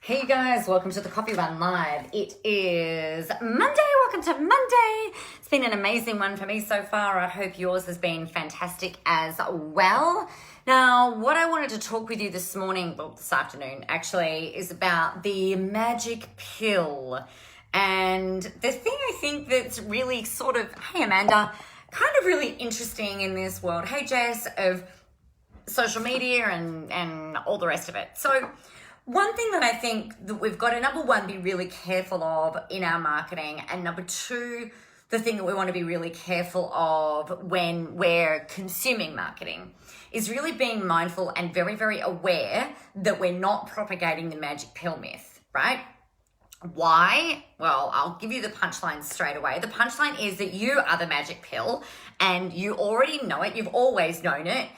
Hey you guys, welcome to the Coffee Run Live. It is Monday. Welcome to Monday. It's been an amazing one for me so far. I hope yours has been fantastic as well. Now, what I wanted to talk with you this morning, well, this afternoon actually, is about the magic pill. And the thing I think that's really sort of, hey Amanda, kind of really interesting in this world, hey Jess, of social media and all the rest of it. So one thing that I think that we've got to, number one, be really careful of in our marketing, and number two, the thing that we want to be really careful of when we're consuming marketing is really being mindful and very, very aware that we're not propagating the magic pill myth, right? Why? Well, I'll give you the punchline straight away. The punchline is that you are the magic pill and you already know it. You've always known it.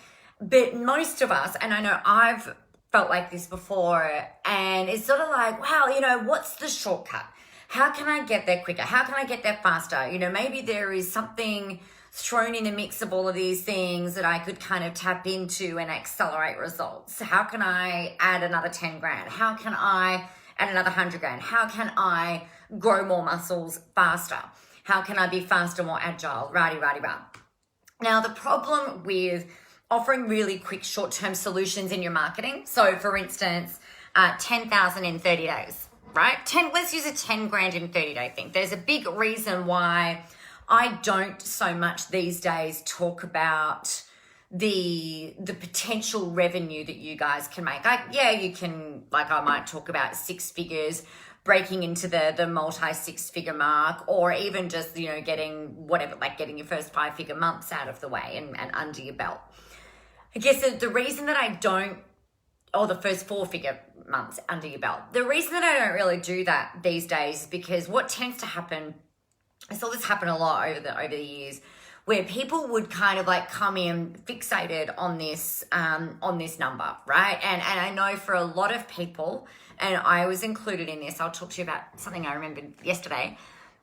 But most of us, and I know I've felt like this before, and it's sort of like, wow, what's the shortcut? How can I get there quicker? How can I get there faster? Maybe there is something thrown in the mix of all of these things that I could kind of tap into and accelerate results. How can I add another 10 grand? How can I add another 100 grand? How can I grow more muscles faster? How can I be faster, more agile? Rah. Now, the problem with offering really quick short-term solutions in your marketing. So for instance, 10,000 in 30 days, right? Let's use a 10 grand in 30 day thing. There's a big reason why I don't so much these days talk about the potential revenue that you guys can make. You can, I might talk about six figures, breaking into the multi six-figure mark, or even just, getting whatever, getting your first 5-figure months out of the way and under your belt. I guess the reason that I don't, or the first 4-figure months under your belt, the reason that I don't really do that these days is because what tends to happen, I saw this happen a lot over the years, where people would kind of come in fixated on this number, right? And I know for a lot of people, and I was included in this, I'll talk to you about something I remembered yesterday,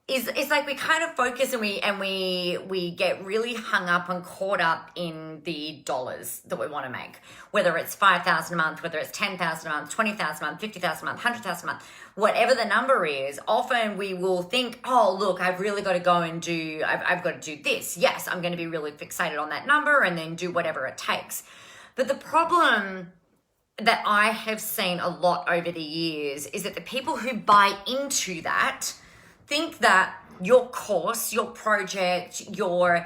it's like we kind of focus and we get really hung up and caught up in the dollars that we want to make, whether it's 5,000 a month, whether it's 10,000 a month, 20,000 a month, 50,000 a month, 100,000 a month, whatever the number is. Often we will think, oh, look, I've really got to go and I've got to do this. Yes, I'm going to be really fixated on that number and then do whatever it takes. But the problem that I have seen a lot over the years is that the people who buy into that think that your course, your project, your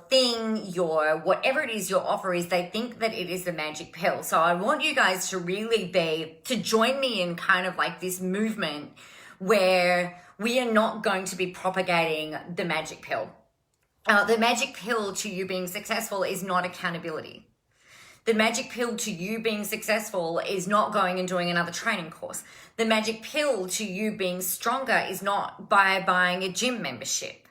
thing, your whatever it is your offer is, they think that it is the magic pill. So I want you guys to join me in kind of this movement where we are not going to be propagating the magic pill. The magic pill to you being successful is not accountability. The magic pill to you being successful is not going and doing another training course. The magic pill to you being stronger is not by buying a gym membership.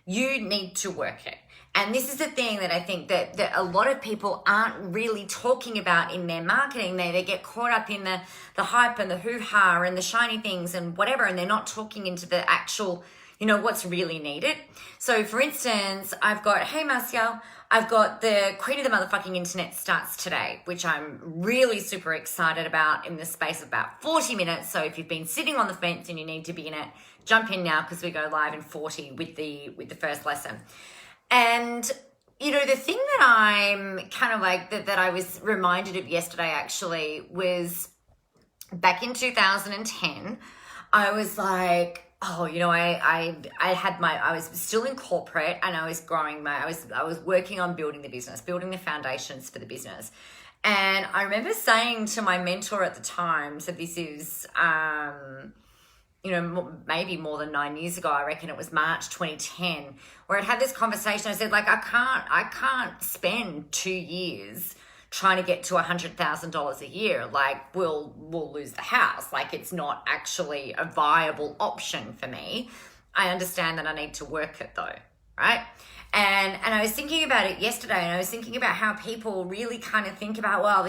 You need to work it. And this is the thing that I think that a lot of people aren't really talking about in their marketing. They get caught up in the hype and the hoo-ha and the shiny things and whatever, and they're not talking into the actual, what's really needed. So for instance, I've got, hey Marcial, I've got the Queen of the Motherfucking Internet starts today, which I'm really super excited about in the space of about 40 minutes. So if you've been sitting on the fence and you need to be in it, jump in now because we go live in 40 with the first lesson. And, the thing that I'm kind of that I was reminded of yesterday actually was back in 2010, I was like, oh, I was still in corporate and I was growing I was working on building the business, building the foundations for the business. And I remember saying to my mentor at the time, so this is, maybe more than 9 years ago, I reckon it was March 2010, where I'd had this conversation. I said, I can't spend 2 years trying to get to $100,000 a year. We'll lose the house. It's not actually a viable option for me. I understand that I need to work it though, right? And I was thinking about it yesterday, and I was thinking about how people really kind of think about, well,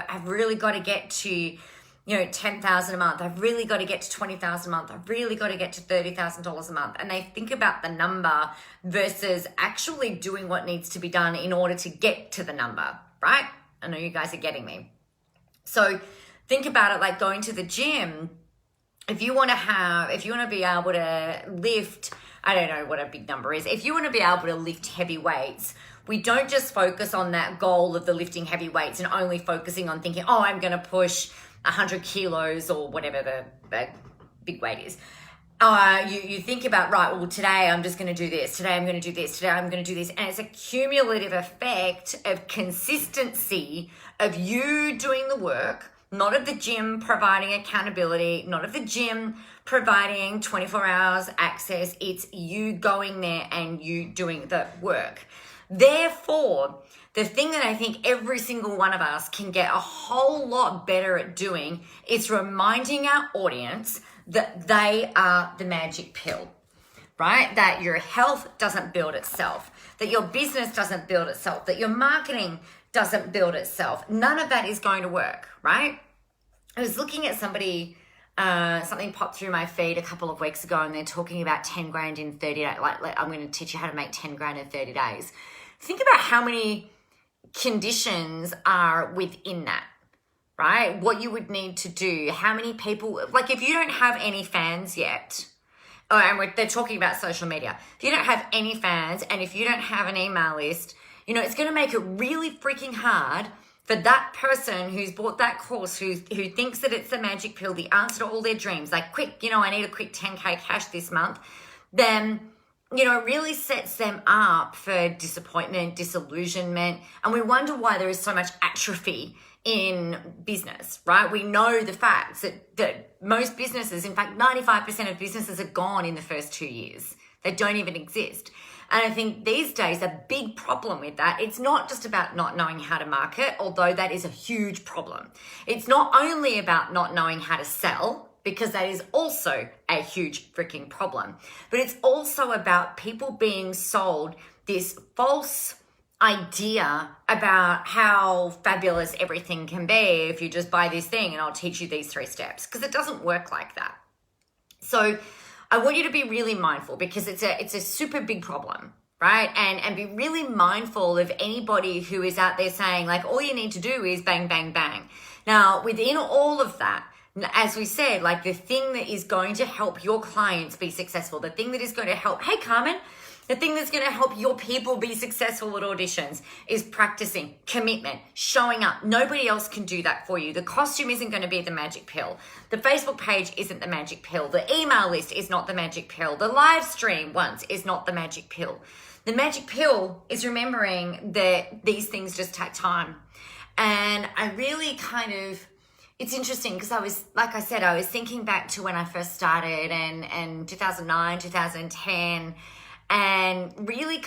I've really got to get to, 10,000 a month. I've really got to get to 20,000 a month. I've really got to get to $30,000 a month. And they think about the number versus actually doing what needs to be done in order to get to the number, right? I know you guys are getting me. So Think about it like going to the gym. If you want to be able to lift, I don't know what a big number is. If you want to be able to lift heavy weights, we don't just focus on that goal of the lifting heavy weights and only focusing on thinking, oh, I'm going to push 100 kilos or whatever the big weight is. You think about, right, well, today I'm just going to do this. Today I'm going to do this. Today I'm going to do this. And it's a cumulative effect of consistency of you doing the work, not of the gym providing accountability, not of the gym providing 24 hours access. It's you going there and you doing the work. Therefore, the thing that I think every single one of us can get a whole lot better at doing is reminding our audience that they are the magic pill, right? That your health doesn't build itself, that your business doesn't build itself, that your marketing doesn't build itself. None of that is going to work, right? I was looking at somebody, something popped through my feed a couple of weeks ago, and they're talking about 10 grand in 30 days. Like I'm going to teach you how to make 10 grand in 30 days. Think about how many conditions are within that, right? What you would need to do, how many people, like if you don't have any fans yet, they're talking about social media. If you don't have any fans and if you don't have an email list, it's going to make it really freaking hard for that person who's bought that course, who thinks that it's the magic pill, the answer to all their dreams, like quick, I need a quick 10K cash this month, then, it really sets them up for disappointment, disillusionment, and we wonder why there is so much atrophy in business, right? We know the facts that most businesses, in fact, 95% of businesses are gone in the first 2 years. They don't even exist. And I think these days, a big problem with that, it's not just about not knowing how to market, although that is a huge problem. It's not only about not knowing how to sell, because that is also a huge freaking problem, but it's also about people being sold this false idea about how fabulous everything can be if you just buy this thing and I'll teach you these 3 steps, because it doesn't work like that. So I want you to be really mindful, because it's a super big problem, right? And be really mindful of anybody who is out there saying like, all you need to do is bang, bang, bang. Now, within all of that, as we said, like the thing that is going to help your clients be successful, the thing that is going to help, hey Carmen, the thing that's going to help your people be successful at auditions is practicing, commitment, showing up. Nobody else can do that for you. The costume isn't going to be the magic pill. The Facebook page isn't the magic pill. The email list is not the magic pill. The live stream once is not the magic pill. The magic pill is remembering that these things just take time. And I really it's interesting because I was thinking back to when I first started and 2009, 2010, and really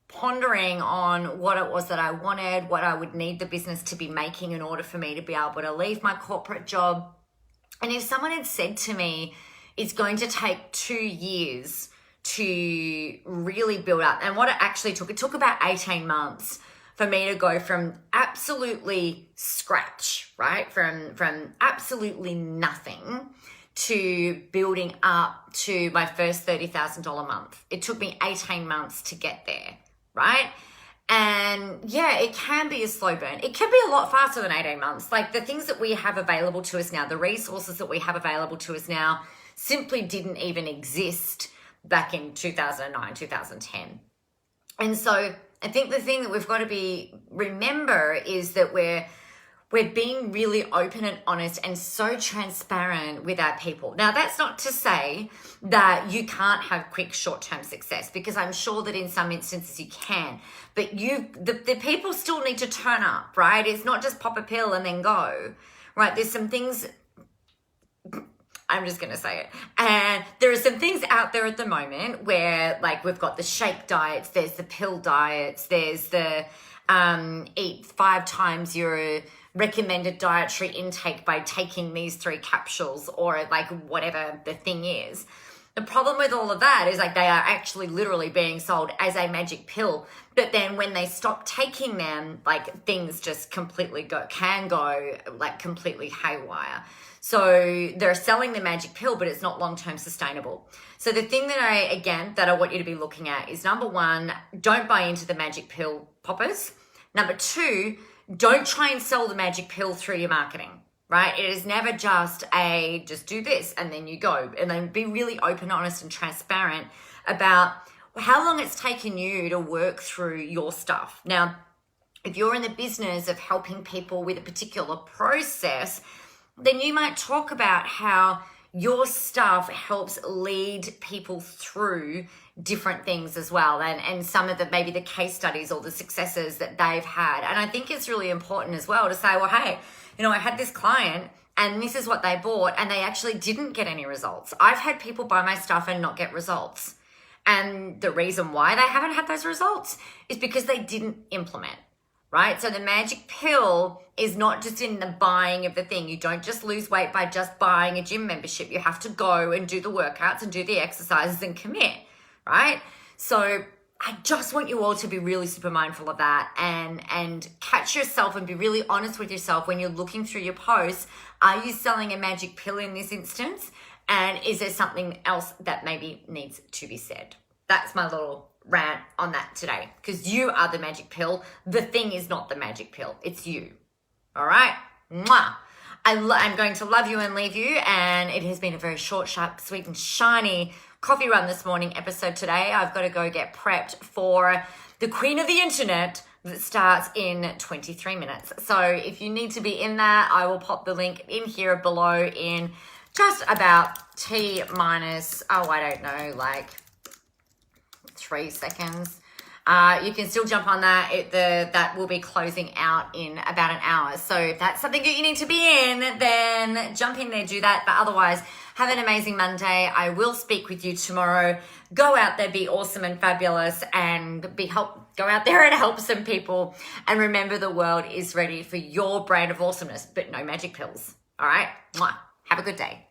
pondering on what it was that I wanted, what I would need the business to be making in order for me to be able to leave my corporate job. And if someone had said to me, it's going to take 2 years to really build up, and what it took about 18 months for me to go from absolutely scratch, right? From absolutely nothing to building up to my first $30,000 month. It took me 18 months to get there, right? And yeah, it can be a slow burn. It can be a lot faster than 18 months. Like the things that we have available to us now, the resources that we have available to us now simply didn't even exist back in 2009, 2010. And so I think the thing that we've got to remember is that we're being really open and honest and so transparent with our people. Now, that's not to say that you can't have quick short-term success, because I'm sure that in some instances you can, but the people still need to turn up, right? It's not just pop a pill and then go, right? There's some things, I'm just going to say it. And there are some things out there at the moment where like we've got the shake diets, there's the pill diets, there's the eat 5 times your recommended dietary intake by taking these 3 capsules, or like whatever the thing is. The problem with all of that is like they are actually literally being sold as a magic pill, but then when they stop taking them, like things just can go like completely haywire. So they're selling the magic pill, but it's not long-term sustainable. So the thing that I want you to be looking at is, number 1, don't buy into the magic pill poppers. Number 2, don't try and sell the magic pill through your marketing, right? It is never just just do this and then you go. And then be really open, honest, and transparent about how long it's taken you to work through your stuff. Now, if you're in the business of helping people with a particular process, then you might talk about how your stuff helps lead people through different things as well, and some of maybe the case studies or the successes that they've had. And I think it's really important as well to say, well, hey, I had this client and this is what they bought and they actually didn't get any results. I've had people buy my stuff and not get results. And the reason why they haven't had those results is because they didn't implement, right? So the magic pill is not just in the buying of the thing. You don't just lose weight by just buying a gym membership. You have to go and do the workouts and do the exercises and commit, right? So I just want you all to be really super mindful of that and catch yourself and be really honest with yourself when you're looking through your posts. Are you selling a magic pill in this instance? And is there something else that maybe needs to be said? That's my little rant on that today, because you are the magic pill. The thing is not the magic pill. It's you. All right? Mwah. I'm going to love you and leave you. And it has been a very short, sharp, sweet, and shiny coffee run this morning episode today. I've got to go get prepped for the Queen of the Internet that starts in 23 minutes. So if you need to be in that, I will pop the link in here below in just about T minus, I don't know, like 3 seconds. You can still jump on that. That will be closing out in about an hour. So if that's something that you need to be in, then jump in there, do that. But otherwise, have an amazing Monday. I will speak with you tomorrow. Go out there, be awesome and fabulous, and go out there and help some people. And remember, the world is ready for your brand of awesomeness, but no magic pills. All right? Mwah. Have a good day.